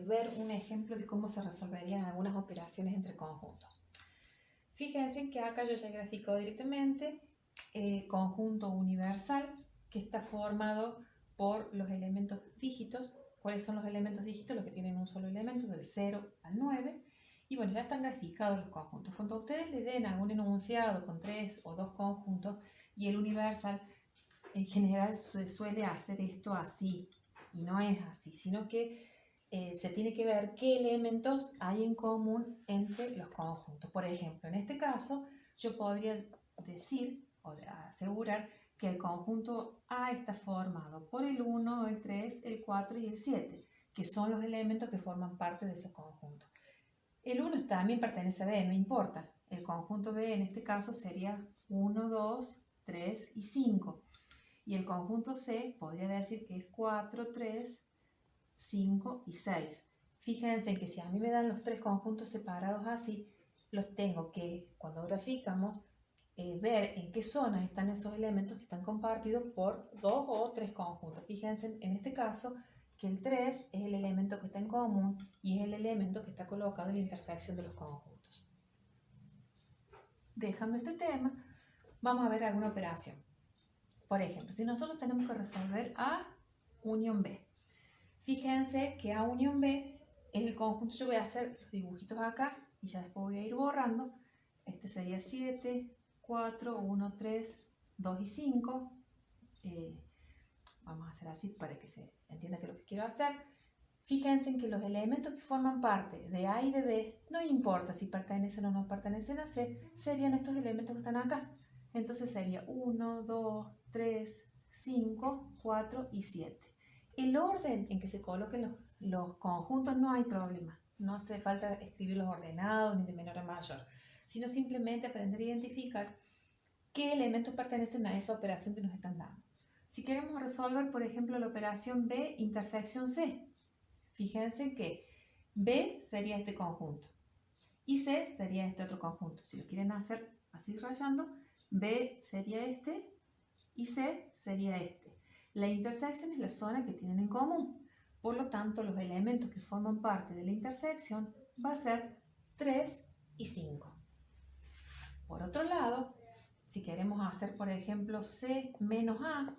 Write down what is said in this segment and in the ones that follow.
ver un ejemplo de cómo se resolverían algunas operaciones entre conjuntos. Fíjense que acá yo ya he graficado directamente el conjunto universal que está formado por los elementos dígitos. ¿Cuáles son los elementos dígitos? Los que tienen un solo elemento, del 0 al 9. Y bueno, ya están graficados los conjuntos. Cuando ustedes le den algún enunciado con 3 o 2 conjuntos y el universal, en general se suele hacer esto así. Y no es así, sino que se tiene que ver qué elementos hay en común entre los conjuntos. Por ejemplo, en este caso, yo podría decir o asegurar que el conjunto A está formado por el 1, el 3, el 4 y el 7, que son los elementos que forman parte de ese conjunto. El 1 también pertenece a B, no importa. El conjunto B en este caso sería 1, 2, 3 y 5. Y el conjunto C podría decir que es 4, 3, 5 y 6. Fíjense que si a mí me dan los tres conjuntos separados así, los tengo que, cuando graficamos, ver en qué zonas están esos elementos que están compartidos por 2 o 3 conjuntos. Fíjense en este caso que el 3 es el elemento que está en común y es el elemento que está colocado en la intersección de los conjuntos. Dejando este tema, vamos a ver alguna operación. Por ejemplo, si nosotros tenemos que resolver A unión B. Fíjense que A unión B es el conjunto. Yo voy a hacer los dibujitos acá y ya después voy a ir borrando. Este sería 7, 4, 1, 3, 2 y 5. Vamos a hacer así para que se entienda qué es lo que quiero hacer. Fíjense en que los elementos que forman parte de A y de B, no importa si pertenecen o no pertenecen a C, serían estos elementos que están acá. Entonces sería 1, 2, 3, 5, 4 y 7. El orden en que se coloquen los conjuntos no hay problema. No hace falta escribirlos ordenados ni de menor a mayor, sino simplemente aprender a identificar qué elementos pertenecen a esa operación que nos están dando. Si queremos resolver, por ejemplo, la operación B intersección C, fíjense que B sería este conjunto y C sería este otro conjunto. Si lo quieren hacer así rayando, B sería este y C sería este. La intersección es la zona que tienen en común. Por lo tanto, los elementos que forman parte de la intersección va a ser 3 y 5. Por otro lado, si queremos hacer, por ejemplo, C menos A,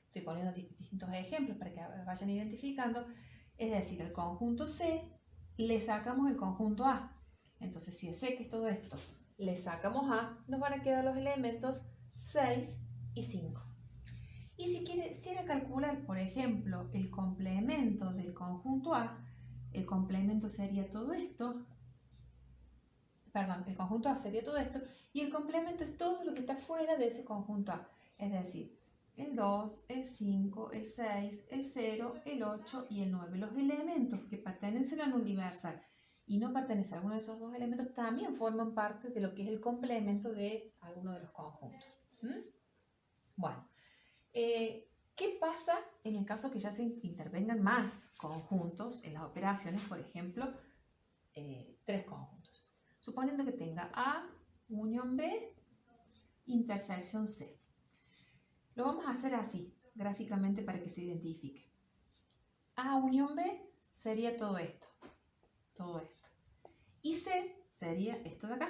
estoy poniendo distintos ejemplos para que vayan identificando, es decir, el conjunto C le sacamos el conjunto A. Entonces, si es C, que es todo esto, le sacamos A, nos van a quedar los elementos 6 y 5. Y si quisiera calcular, por ejemplo, el complemento del conjunto A, el complemento sería todo esto, perdón, el conjunto A sería todo esto, y el complemento es todo lo que está fuera de ese conjunto A, es decir, el 2, el 5, el 6, el 0, el 8 y el 9. Los elementos que pertenecen al universal y no pertenecen a alguno de esos dos elementos también forman parte de lo que es el complemento de alguno de los conjuntos. Bueno, ¿qué pasa en el caso que ya se intervengan más conjuntos en las operaciones? Por ejemplo, 3 conjuntos. Suponiendo que tenga A unión B intersección C. Lo vamos a hacer así, gráficamente, para que se identifique. A unión B sería todo esto. Y C sería esto de acá.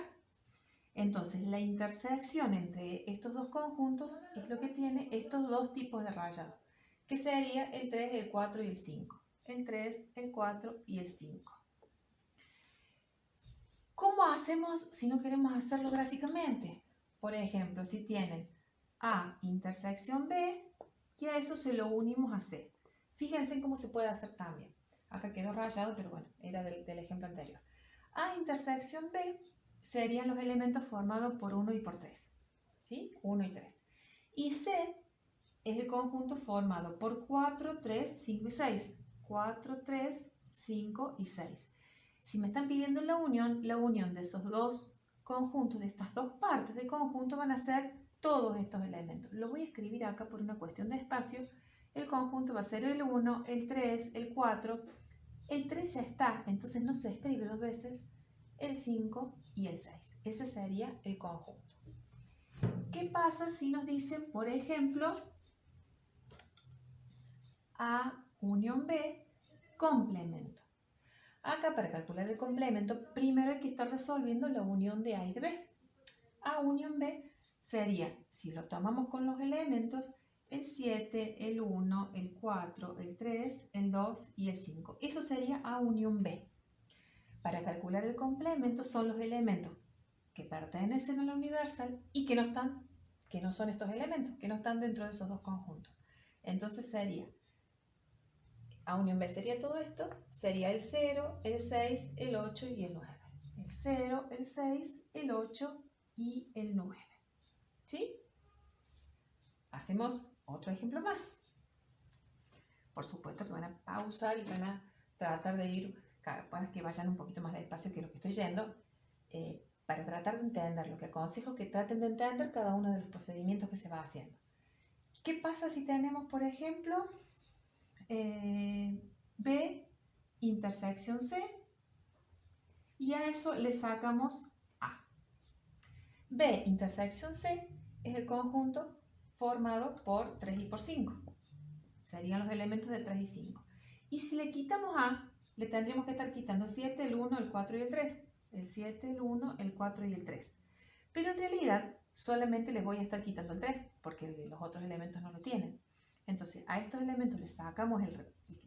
Entonces, la intersección entre estos dos conjuntos es lo que tiene estos dos tipos de rayado, que sería el 3, el 4 y el 5. El 3, el 4 y el 5. ¿Cómo hacemos si no queremos hacerlo gráficamente? Por ejemplo, si tienen A intersección B y a eso se lo unimos a C. Fíjense en cómo se puede hacer también. Acá quedó rayado, pero bueno, era del ejemplo anterior. A intersección B serían los elementos formados por 1 y por 3. ¿Sí? 1 y 3. Y C es el conjunto formado por 4, 3, 5 y 6. 4, 3, 5 y 6. Si me están pidiendo la unión de esos dos conjuntos, de estas dos partes de conjunto, van a ser todos estos elementos. Lo voy a escribir acá por una cuestión de espacio. El conjunto va a ser el 1, el 3, el 4. El 3 ya está, entonces no se escribe dos veces. El 5 y el 6. Ese sería el conjunto. ¿Qué pasa si nos dicen, por ejemplo, A unión B complemento. Acá para calcular el complemento, primero hay que estar resolviendo la unión de A y de B. A unión B sería, si lo tomamos con los elementos, el 7, el 1, el 4, el 3, el 2 y el 5. Eso sería A unión B. Para calcular el complemento son los elementos que pertenecen a la universal y que no son estos elementos, que no están dentro de esos dos conjuntos. Entonces sería, A unión B sería todo esto, sería el 0, el 6, el 8 y el 9. El 0, el 6, el 8 y el 9. ¿Sí? Hacemos otro ejemplo más. Por supuesto que van a pausar y van a tratar de ir, capaz que vayan un poquito más despacio que lo que estoy yendo, para tratar de entender. Lo que aconsejo es que traten de entender cada uno de los procedimientos que se va haciendo. ¿Qué pasa si tenemos, por ejemplo, B intersección C y a eso le sacamos A? B intersección C es el conjunto formado por 3 y por 5. Serían los elementos de 3 y 5. Y si le quitamos A, le tendríamos que estar quitando el 7, el 1, el 4 y el 3. El 7, el 1, el 4 y el 3. Pero en realidad solamente les voy a estar quitando el 3, porque los otros elementos no lo tienen. Entonces a estos elementos les sacamos el que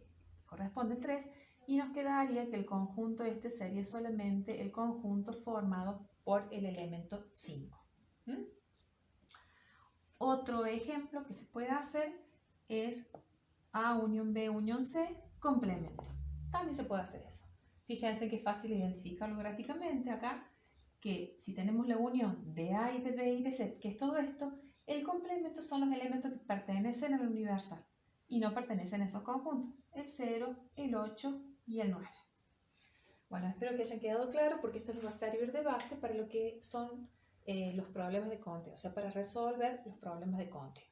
corresponde el 3 y nos quedaría que el conjunto este sería solamente el conjunto formado por el elemento 5. Otro ejemplo que se puede hacer es A unión B unión C complemento. También se puede hacer eso. Fíjense que es fácil identificarlo gráficamente acá, que si tenemos la unión de A y de B y de C, que es todo esto, el complemento son los elementos que pertenecen al universal y no pertenecen a esos conjuntos, el 0, el 8 y el 9. Bueno, espero que haya quedado claro porque esto nos va a servir de base para lo que son los problemas de conteo, o sea, para resolver los problemas de conteo.